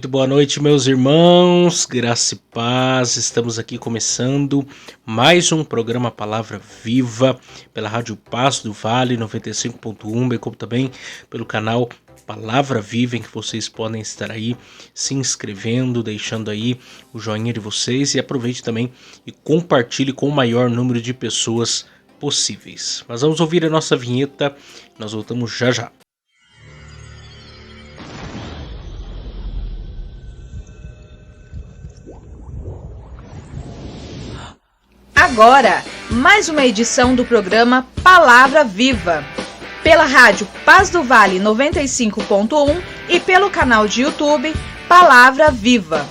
Muito boa noite, meus irmãos, graça e paz. Estamos aqui começando mais um programa Palavra Viva pela Rádio Paz do Vale 95.1, bem como também pelo canal Palavra Viva, em que vocês podem estar aí se inscrevendo, deixando aí o joinha de vocês e aproveite também e compartilhe com o maior número de pessoas possíveis. Mas vamos ouvir a nossa vinheta, nós voltamos já já. Agora, mais uma edição do programa Palavra Viva, pela rádio Paz do Vale 95.1 e pelo canal de YouTube Palavra Viva.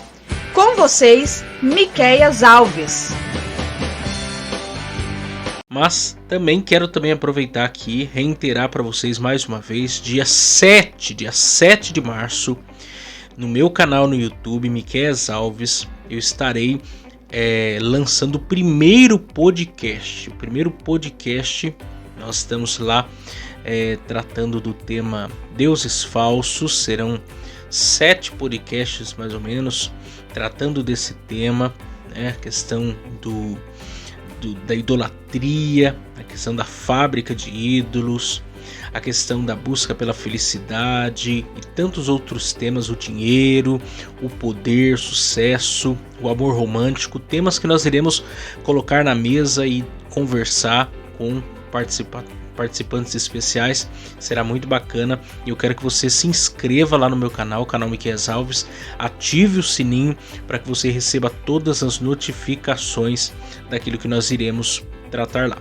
Com vocês, Miqueias Alves. Mas também quero aproveitar aqui e reiterar para vocês mais uma vez, dia 7 de março, no meu canal no YouTube, Miqueias Alves, eu estarei lançando o primeiro podcast. Nós estamos lá tratando do tema Deuses Falsos. Serão 7 podcasts mais ou menos tratando desse tema, né? A questão da idolatria, a questão da fábrica de ídolos, a questão da busca pela felicidade e tantos outros temas, o dinheiro, o poder, sucesso, o amor romântico, temas que nós iremos colocar na mesa e conversar com participantes especiais. Será muito bacana e eu quero que você se inscreva lá no meu canal, o canal Miqueias Alves, ative o sininho para que você receba todas as notificações daquilo que nós iremos tratar lá.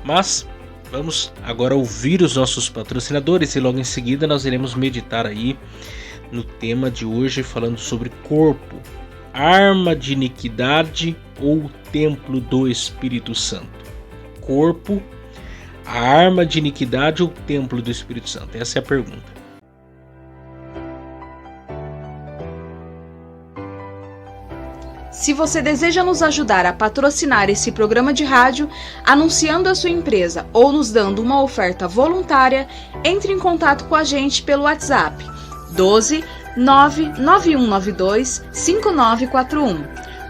Mas vamos agora ouvir os nossos patrocinadores e logo em seguida nós iremos meditar aí no tema de hoje, falando sobre corpo, arma de iniquidade ou templo do Espírito Santo. Corpo, a arma de iniquidade ou templo do Espírito Santo? Essa é a pergunta. Se você deseja nos ajudar a patrocinar esse programa de rádio, anunciando a sua empresa ou nos dando uma oferta voluntária, entre em contato com a gente pelo WhatsApp 12 99192 5941,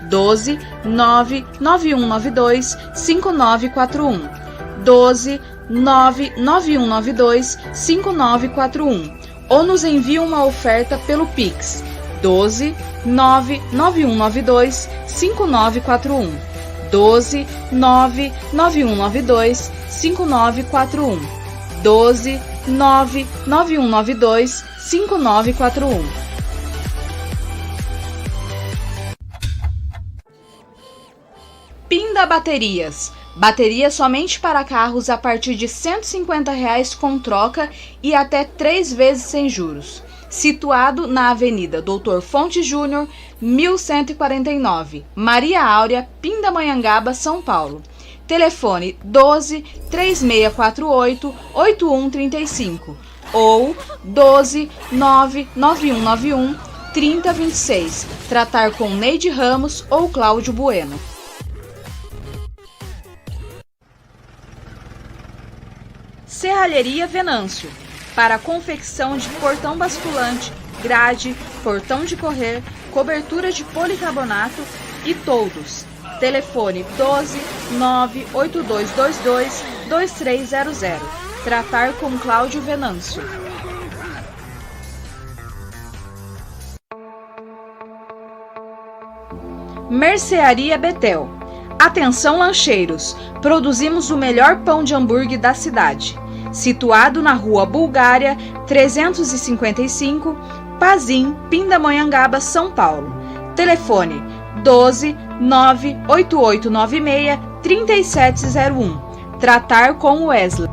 12 99192 5941, 12 99192 5941, ou nos envie uma oferta pelo Pix 12 99192 5941, 12 99192 5941, 12 99192 5941. Pinda Baterias. Bateria somente para carros a partir de R$ 150 com troca e até 3 vezes sem juros. Situado na Avenida Doutor Fonte Júnior, 1149, Maria Áurea, Pindamonhangaba, São Paulo. Telefone 12 3648 8135 ou 12 99191 3026. Tratar com Neide Ramos ou Cláudio Bueno. Serralheria Venâncio. Para a confecção de portão basculante, grade, portão de correr, cobertura de policarbonato e toldos. Telefone 12 98222 2300. Tratar com Cláudio Venâncio. Mercearia Betel. Atenção lancheiros, produzimos o melhor pão de hambúrguer da cidade. Situado na Rua Bulgária, 355, Pazim, Pindamonhangaba, São Paulo. Telefone 12 98896 3701. Tratar com Wesley.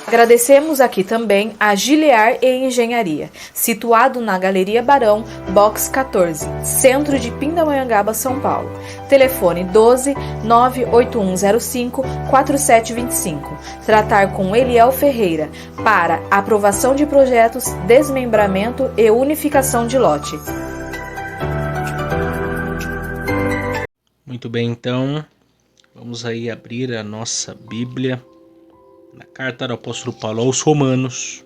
Agradecemos aqui também a Giliar e Engenharia, situado na Galeria Barão, Box 14, centro de Pindamonhangaba, São Paulo. Telefone 12 98105 4725. Tratar com Eliel Ferreira para aprovação de projetos, desmembramento e unificação de lote. Muito bem, então vamos aí abrir a nossa Bíblia na carta do apóstolo Paulo aos Romanos,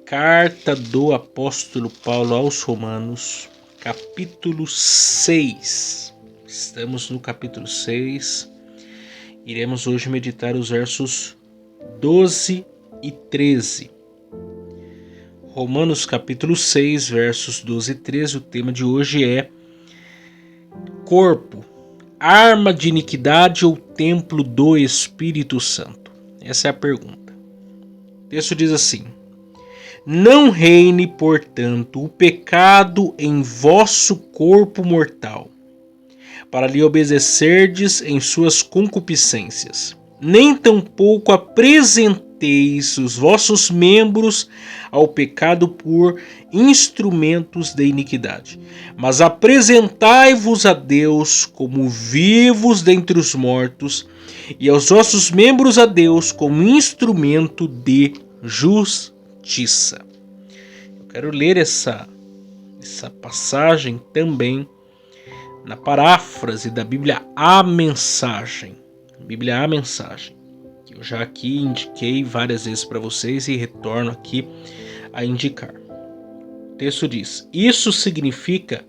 Carta do apóstolo Paulo aos Romanos, capítulo 6. Estamos no capítulo 6. Iremos hoje meditar os versos 12 e 13. Romanos capítulo 6, versos 12 e 13. O tema de hoje é corpo, arma de iniquidade ou templo do Espírito Santo? Essa é a pergunta. O texto diz assim: não reine, portanto, o pecado em vosso corpo mortal, para lhe obedecerdes em suas concupiscências. Nem tampouco apresenteis os vossos membros ao pecado por instrumentos de iniquidade, mas apresentai-vos a Deus como vivos dentre os mortos, e aos vossos membros a Deus como instrumento de justiça. Eu quero ler essa passagem também na paráfrase da Bíblia A Mensagem. Bíblia A Mensagem, que eu já aqui indiquei várias vezes para vocês e retorno aqui a indicar. O texto diz: isso significa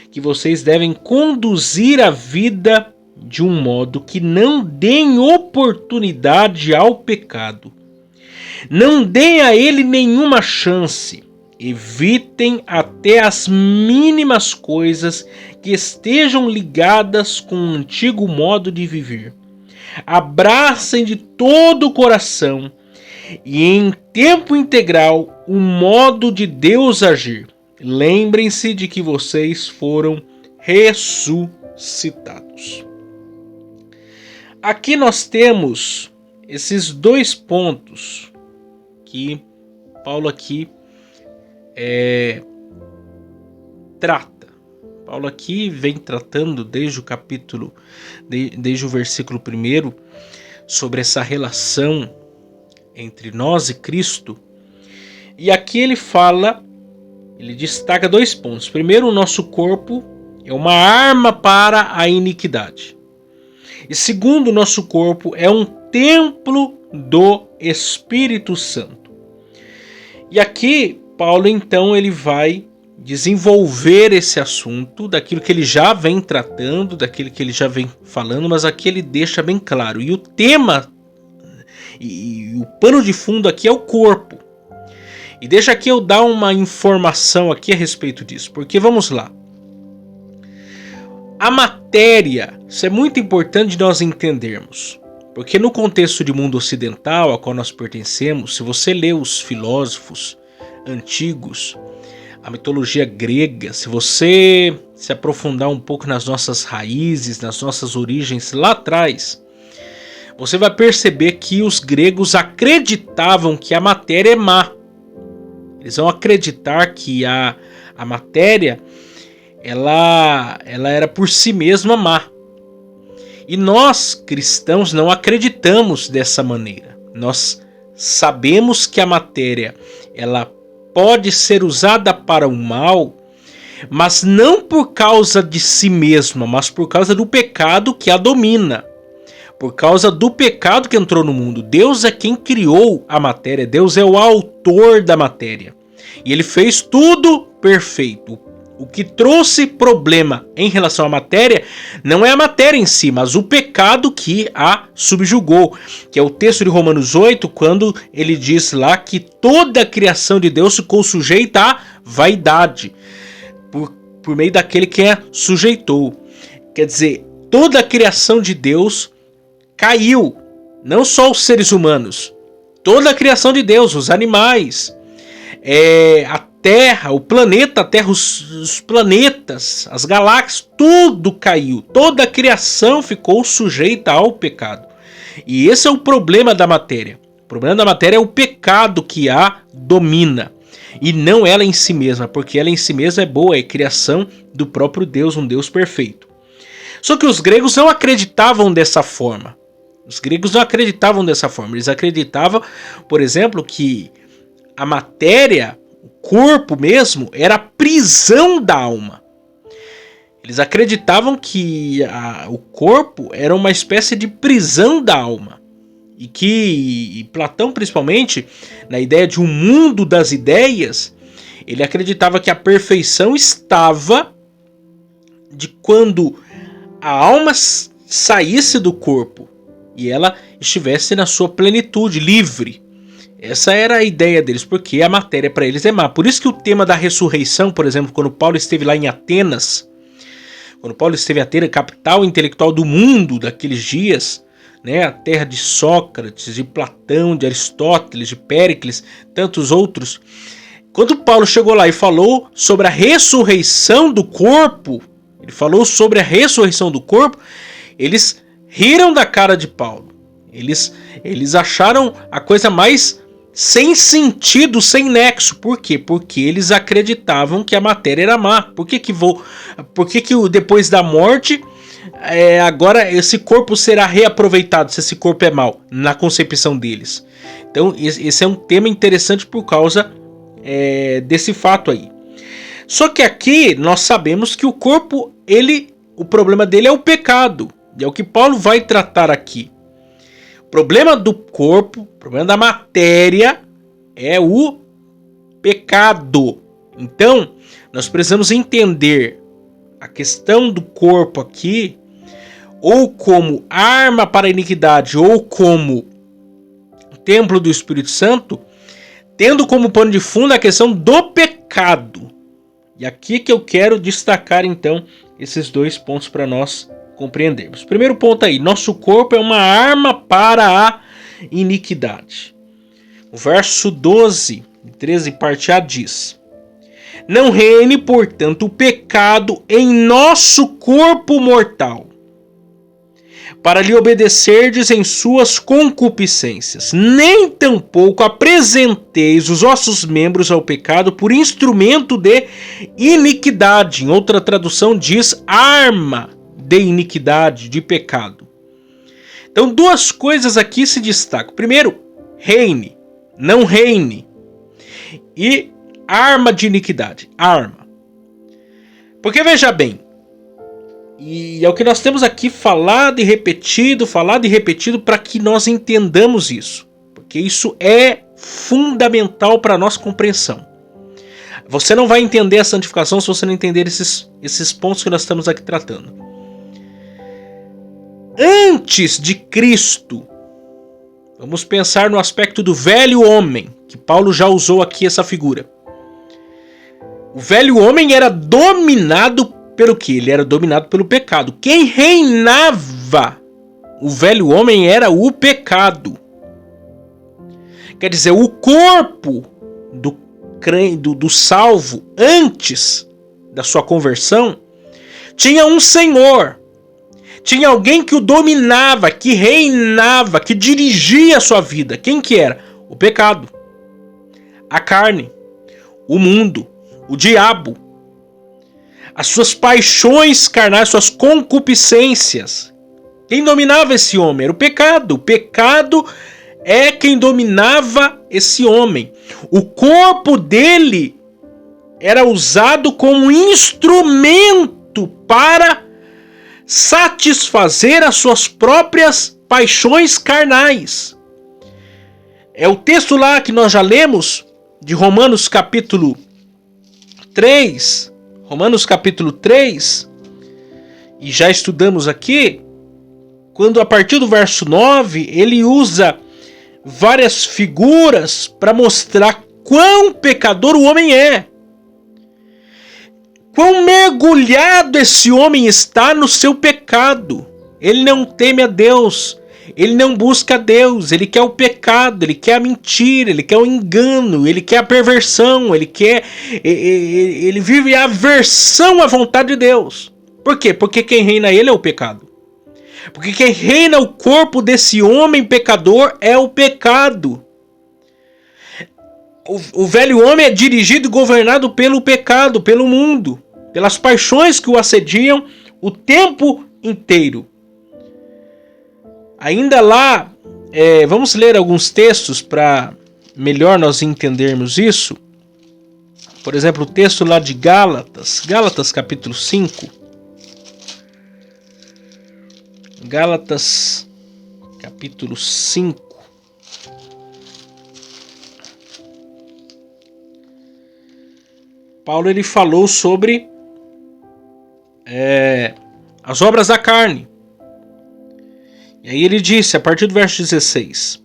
que vocês devem conduzir a vida de um modo que não deem oportunidade ao pecado. Não deem a ele nenhuma chance. Evitem até as mínimas coisas que estejam ligadas com o antigo modo de viver. Abracem de todo o coração e em tempo integral o modo de Deus agir. Lembrem-se de que vocês foram ressuscitados. Aqui nós temos esses dois pontos que Paulo aqui trata. Paulo aqui vem tratando desde o capítulo, desde o versículo 1, sobre essa relação entre nós e Cristo. E aqui ele destaca dois pontos. Primeiro, o nosso corpo é uma arma para a iniquidade. E segundo, o nosso corpo é um templo do Espírito Santo. E aqui, Paulo, então, ele vai desenvolver esse assunto daquilo que ele já vem tratando, daquilo que ele já vem falando, mas aqui ele deixa bem claro. E o tema e o pano de fundo aqui é o corpo. E deixa aqui eu dar uma informação aqui a respeito disso, porque vamos lá. A matéria, isso é muito importante nós entendermos, porque no contexto de mundo ocidental a qual nós pertencemos, se você lê os filósofos antigos, a mitologia grega, se você se aprofundar um pouco nas nossas raízes, nas nossas origens lá atrás, você vai perceber que os gregos acreditavam que a matéria é má. Eles vão acreditar que a matéria ela era por si mesma má. E nós, cristãos, não acreditamos dessa maneira. Nós sabemos que a matéria ela pode ser usada para o mal, mas não por causa de si mesma, mas por causa do pecado que a domina. Por causa do pecado que entrou no mundo. Deus é quem criou a matéria, Deus é o autor da matéria. E ele fez tudo perfeito. O que trouxe problema em relação à matéria não é a matéria em si, mas o pecado que a subjugou, que é o texto de Romanos 8, quando ele diz lá que toda a criação de Deus ficou sujeita à vaidade, por meio daquele que a sujeitou. Quer dizer, toda a criação de Deus caiu, não só os seres humanos, toda a criação de Deus, os animais, a Terra, o planeta Terra, os planetas, as galáxias, tudo caiu. Toda a criação ficou sujeita ao pecado. E esse é o problema da matéria. O problema da matéria é o pecado que a domina. E não ela em si mesma, porque ela em si mesma é boa, é criação do próprio Deus, um Deus perfeito. Só que os gregos não acreditavam dessa forma. Eles acreditavam, por exemplo, que a matéria, o corpo mesmo, era a prisão da alma. Eles acreditavam que o corpo era uma espécie de prisão da alma. e Platão, principalmente, na ideia de um mundo das ideias, ele acreditava que a perfeição estava de quando a alma saísse do corpo e ela estivesse na sua plenitude, livre. Essa era a ideia deles, porque a matéria para eles é má. Por isso que o tema da ressurreição, por exemplo, quando Paulo esteve lá em Atenas, quando Paulo esteve em Atenas, capital intelectual do mundo daqueles dias, né, a terra de Sócrates, de Platão, de Aristóteles, de Péricles, tantos outros. Quando Paulo chegou lá e falou sobre a ressurreição do corpo, eles riram da cara de Paulo. Eles acharam a coisa mais sem sentido, sem nexo. Por quê? Porque eles acreditavam que a matéria era má. Por que depois da morte, agora esse corpo será reaproveitado se esse corpo é mau? Na concepção deles. Então esse é um tema interessante por causa desse fato aí. Só que aqui nós sabemos que o corpo, o problema dele é o pecado. E é o que Paulo vai tratar aqui. O problema do corpo, o problema da matéria é o pecado. Então, nós precisamos entender a questão do corpo aqui, ou como arma para a iniquidade, ou como templo do Espírito Santo, tendo como pano de fundo a questão do pecado. E aqui que eu quero destacar então esses dois pontos para nós compreendermos. Primeiro ponto aí, nosso corpo é uma arma para a iniquidade. O verso 12, 13 parte A diz: não reine, portanto, o pecado em nosso corpo mortal, para lhe obedecerdes em suas concupiscências. Nem tampouco apresenteis os vossos membros ao pecado por instrumento de iniquidade. Em outra tradução diz arma de iniquidade, de pecado. Então, duas coisas aqui se destacam. Primeiro, reine, não reine. E arma de iniquidade, arma. Porque veja bem, e é o que nós temos aqui falado e repetido para que nós entendamos isso. Porque isso é fundamental para a nossa compreensão. Você não vai entender a santificação se você não entender esses pontos que nós estamos aqui tratando. Antes de Cristo, vamos pensar no aspecto do velho homem, que Paulo já usou aqui essa figura. O velho homem era dominado pelo quê? Ele era dominado pelo pecado. Quem reinava o velho homem era o pecado. Quer dizer, o corpo do salvo antes da sua conversão tinha um senhor. Tinha alguém que o dominava, que reinava, que dirigia a sua vida. Quem que era? O pecado, a carne, o mundo, o diabo, as suas paixões carnais, suas concupiscências. Quem dominava esse homem era o pecado. O pecado é quem dominava esse homem. O corpo dele era usado como instrumento para satisfazer as suas próprias paixões carnais. É o texto lá que nós já lemos, de Romanos capítulo 3, e já estudamos aqui, quando a partir do verso 9, ele usa várias figuras para mostrar quão pecador o homem é. Quão mergulhado esse homem está no seu pecado. Ele não teme a Deus. Ele não busca a Deus. Ele quer o pecado. Ele quer a mentira. Ele quer o engano. Ele quer a perversão. Ele vive a aversão à vontade de Deus. Por quê? Porque quem reina ele é o pecado. Porque quem reina o corpo desse homem pecador é o pecado. O velho homem é dirigido e governado pelo pecado, pelo mundo, pelas paixões que o assediam o tempo inteiro. Ainda lá, vamos ler alguns textos para melhor nós entendermos isso. Por exemplo, o texto lá de Gálatas capítulo 5. Gálatas capítulo 5. Paulo ele falou sobre as obras da carne. E aí ele disse, a partir do verso 16: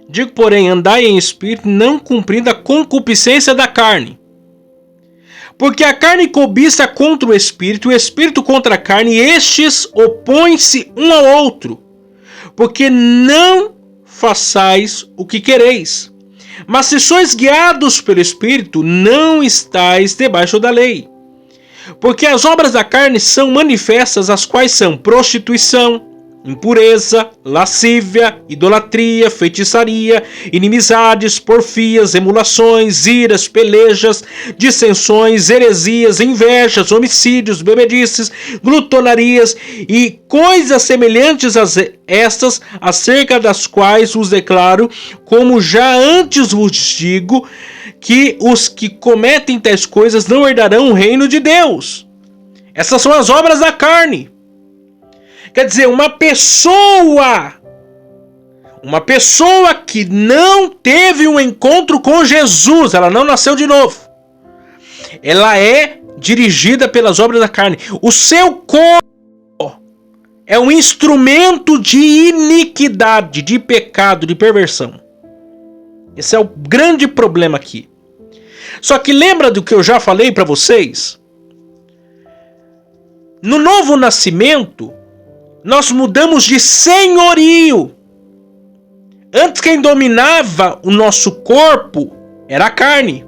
digo, porém, andai em espírito, não cumprindo a concupiscência da carne. Porque a carne cobiça contra o espírito contra a carne, e estes opõem-se um ao outro, porque não façais o que quereis. Mas se sois guiados pelo espírito, não estáis debaixo da lei. Porque as obras da carne são manifestas, as quais são prostituição, impureza, lascívia, idolatria, feitiçaria, inimizades, porfias, emulações, iras, pelejas, dissensões, heresias, invejas, homicídios, bebedices, glutonarias e coisas semelhantes a estas, acerca das quais vos declaro, como já antes vos digo, que os que cometem tais coisas não herdarão o reino de Deus. Essas são as obras da carne. Quer dizer, uma pessoa que não teve um encontro com Jesus, ela não nasceu de novo, ela é dirigida pelas obras da carne. O seu corpo é um instrumento de iniquidade, de pecado, de perversão. Esse é o grande problema aqui. Só que lembra do que eu já falei para vocês? No novo nascimento, nós mudamos de senhorio. Antes quem dominava o nosso corpo era a carne.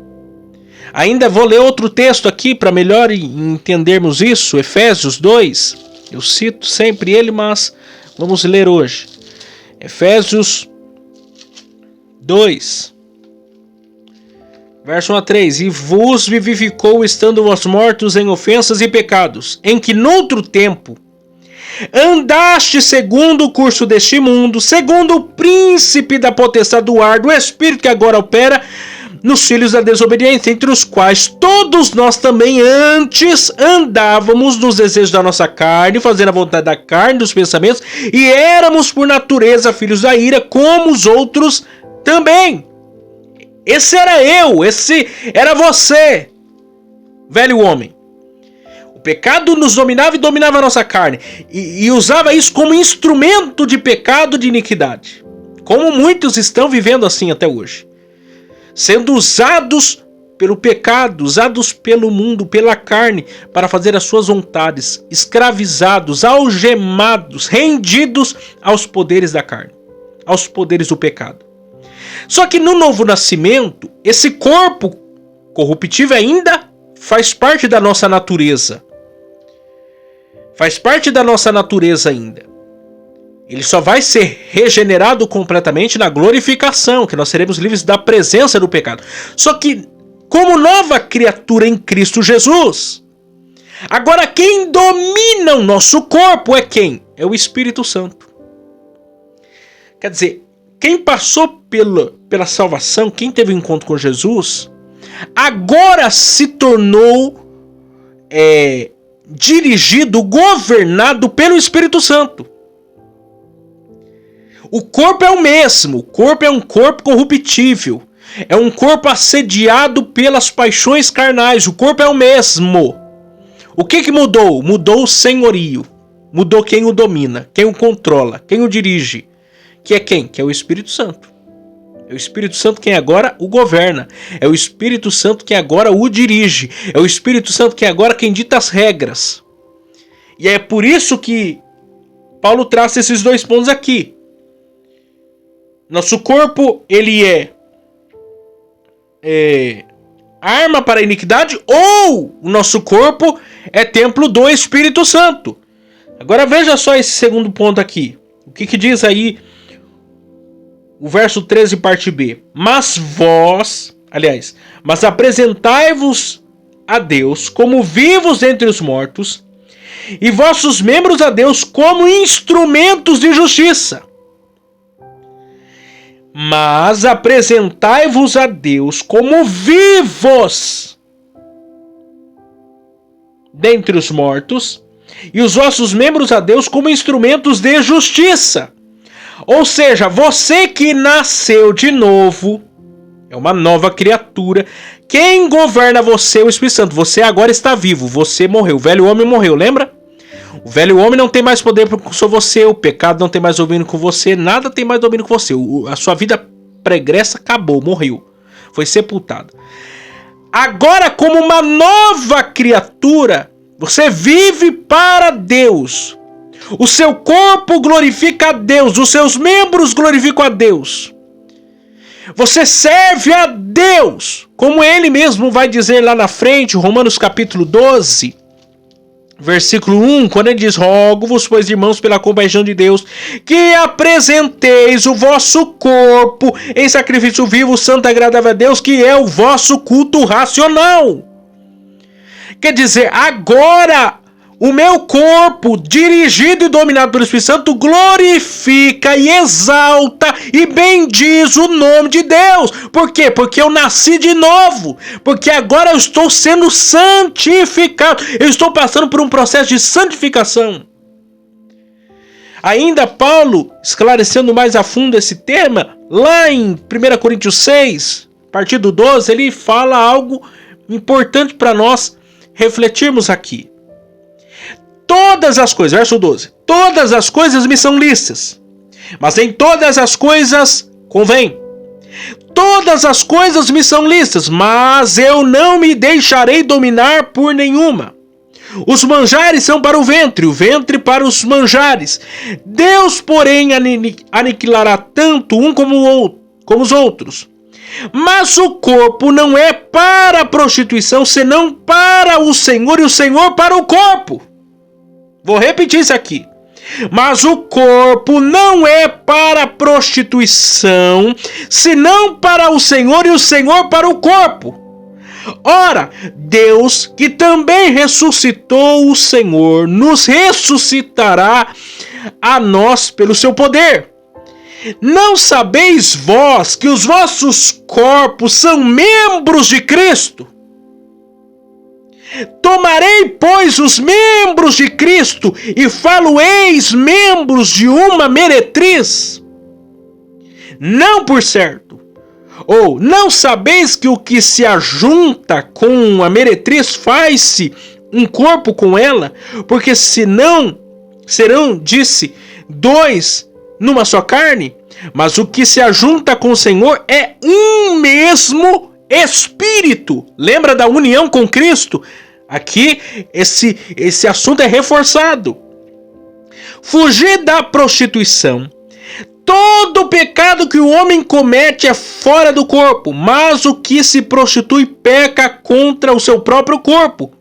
Ainda vou ler outro texto aqui para melhor entendermos isso. Efésios 2. Eu cito sempre ele, mas vamos ler hoje. Efésios 2. Verso 1 a 3. E vos vivificou estando vós mortos em ofensas e pecados, em que noutro tempo andaste segundo o curso deste mundo, segundo o príncipe da potestade do ar, do espírito que agora opera nos filhos da desobediência, entre os quais todos nós também antes andávamos nos desejos da nossa carne, fazendo a vontade da carne, dos pensamentos, e éramos por natureza filhos da ira, como os outros também. Esse era eu, esse era você, velho homem. O pecado nos dominava e dominava a nossa carne. E usava isso como instrumento de pecado, de iniquidade. Como muitos estão vivendo assim até hoje. Sendo usados pelo pecado, usados pelo mundo, pela carne, para fazer as suas vontades. Escravizados, algemados, rendidos aos poderes da carne. Aos poderes do pecado. Só que no novo nascimento, esse corpo corruptível ainda faz parte da nossa natureza. Faz parte da nossa natureza ainda. Ele só vai ser regenerado completamente na glorificação, que nós seremos livres da presença do pecado. Só que, como nova criatura em Cristo Jesus, agora quem domina o nosso corpo é quem? É o Espírito Santo. Quer dizer, quem passou pela salvação, quem teve um encontro com Jesus, agora se tornou dirigido, governado pelo Espírito Santo. O corpo é o mesmo, o corpo é um corpo corruptível, é um corpo assediado pelas paixões carnais, o corpo é o mesmo. O que mudou? Mudou o senhorio, mudou quem o domina, quem o controla, quem o dirige, que é quem? Que é o Espírito Santo. É o Espírito Santo quem agora o governa. É o Espírito Santo quem agora o dirige. É o Espírito Santo quem agora quem dita as regras. E é por isso que Paulo traça esses dois pontos aqui. Nosso corpo, ele é arma para a iniquidade, ou o nosso corpo é templo do Espírito Santo. Agora veja só esse segundo ponto aqui. O que diz aí o verso 13, parte B. Mas apresentai-vos a Deus como vivos entre os mortos, e vossos membros a Deus como instrumentos de justiça. Mas apresentai-vos a Deus como vivos dentre os mortos, e os vossos membros a Deus como instrumentos de justiça. Ou seja, você que nasceu de novo, É uma nova criatura. Quem governa você é o Espírito Santo. Você agora está vivo. Você morreu. O velho homem morreu, lembra? O velho homem não tem mais poder sobre você. O pecado não tem mais domínio com você. Nada tem mais domínio com você. A sua vida pregressa acabou, morreu. Foi sepultado. Agora, como uma nova criatura, você vive para Deus. O seu corpo glorifica a Deus. Os seus membros glorificam a Deus. Você serve a Deus, como ele mesmo vai dizer lá na frente, Romanos capítulo 12, versículo 1, quando ele diz: rogo-vos, pois, irmãos, pela compaixão de Deus, que apresenteis o vosso corpo em sacrifício vivo, santo e agradável a Deus, que é o vosso culto racional. Quer dizer, agora o meu corpo, dirigido e dominado pelo Espírito Santo, glorifica e exalta e bendiz o nome de Deus. Por quê? Porque eu nasci de novo. Porque agora eu estou sendo santificado. Eu estou passando por um processo de santificação. Ainda Paulo, esclarecendo mais a fundo esse tema, lá em 1 Coríntios 6, a partir do 12, ele fala algo importante para nós refletirmos aqui. Todas as coisas, verso 12, todas as coisas me são lícitas, mas em todas as coisas convém. Todas as coisas me são lícitas, mas eu não me deixarei dominar por nenhuma. Os manjares são para o ventre para os manjares. Deus, porém, aniquilará tanto um como os outros. Mas o corpo não é para a prostituição, senão para o Senhor, e o Senhor para o corpo. Vou repetir isso aqui. Mas o corpo não é para a prostituição, senão para o Senhor, e o Senhor para o corpo. Ora, Deus, que também ressuscitou o Senhor, nos ressuscitará a nós pelo seu poder. Não sabeis vós que os vossos corpos são membros de Cristo? Tomarei, pois, os membros de Cristo e falo-eis membros de uma meretriz? Não por certo. Ou não sabeis que o que se ajunta com a meretriz faz-se um corpo com ela? Porque senão serão, disse, dois numa só carne? Mas o que se ajunta com o Senhor é um mesmo Espírito. Lembra da união com Cristo? Aqui esse assunto é reforçado. Fugir da prostituição. Todo pecado que o homem comete é fora do corpo, mas o que se prostitui peca contra o seu próprio corpo.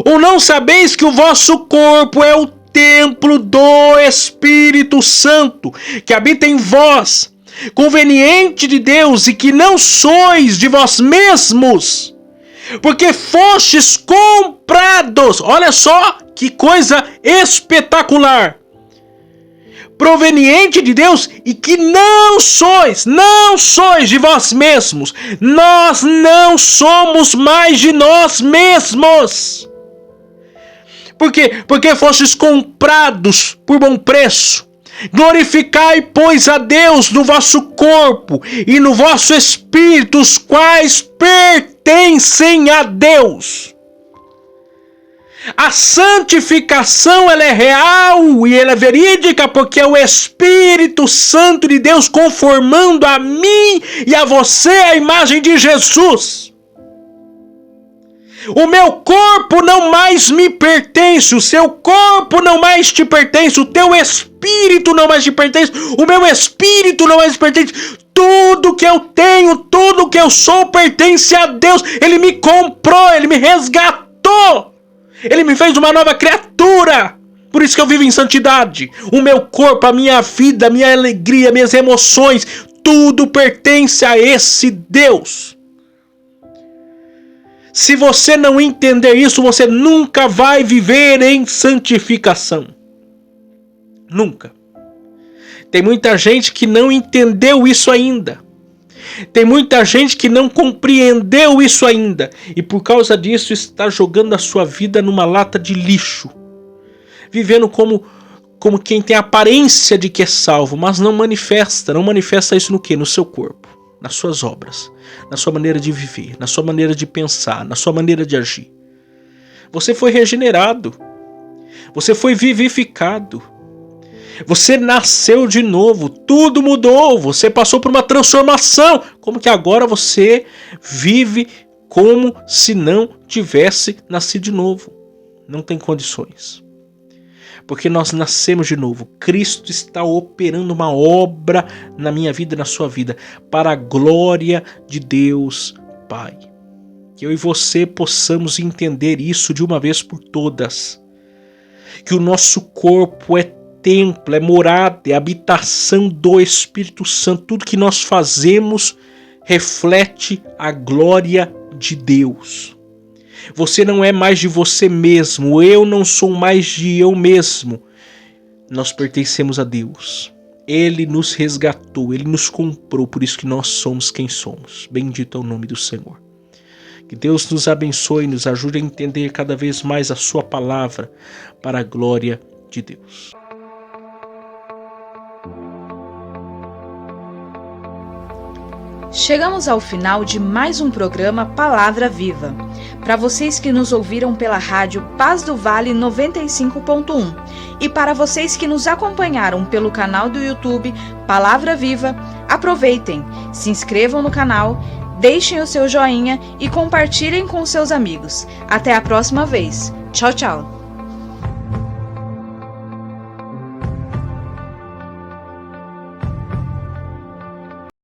Ou não sabeis que o vosso corpo é o templo do Espírito Santo, que habita em vós, conveniente de Deus, e que não sois de vós mesmos, porque fostes comprados. Olha só que coisa espetacular. Proveniente de Deus, e que não sois de vós mesmos. Nós não somos mais de nós mesmos. Por quê? Porque fostes comprados por bom preço. Glorificai, pois, a Deus no vosso corpo e no vosso espírito, os quais pertencem a Deus. A santificação, ela é real e ela é verídica, porque é o Espírito Santo de Deus conformando a mim e a você a imagem de Jesus. O meu corpo não mais me pertence, o seu corpo não mais te pertence, o teu espírito não mais te pertence, o meu espírito não mais te pertence. Tudo que eu tenho, tudo que eu sou pertence a Deus. Ele me comprou, Ele me resgatou. Ele me fez uma nova criatura. Por isso que eu vivo em santidade. O meu corpo, a minha vida, a minha alegria, minhas emoções, tudo pertence a esse Deus. Se você não entender isso, você nunca vai viver em santificação. Nunca. Tem muita gente que não entendeu isso ainda. Tem muita gente que não compreendeu isso ainda. E por causa disso está jogando a sua vida numa lata de lixo. Vivendo como quem tem a aparência de que é salvo, mas não manifesta isso no quê? No seu corpo. nas suas obras, na sua maneira de viver, na sua maneira de pensar, na sua maneira de agir. Você foi regenerado. Você foi vivificado. Você nasceu de novo. Tudo mudou. Você passou por uma transformação. Como que agora você vive como se não tivesse nascido de novo. Não tem condições. Porque nós nascemos de novo. Cristo está operando uma obra na minha vida e na sua vida, para a glória de Deus Pai. Que eu e você possamos entender isso de uma vez por todas. Que o nosso corpo é templo, é morada, é habitação do Espírito Santo. Tudo que nós fazemos reflete a glória de Deus. Você não é mais de você mesmo, eu não sou mais de eu mesmo. Nós pertencemos a Deus. Ele nos resgatou, Ele nos comprou, por isso que nós somos quem somos. Bendito é o nome do Senhor. Que Deus nos abençoe e nos ajude a entender cada vez mais a sua palavra para a glória de Deus. Chegamos ao final de mais um programa Palavra Viva. Para vocês que nos ouviram pela rádio Paz do Vale 95.1 e para vocês que nos acompanharam pelo canal do YouTube Palavra Viva, aproveitem, se inscrevam no canal, deixem o seu joinha e compartilhem com seus amigos. Até a próxima vez. Tchau, tchau.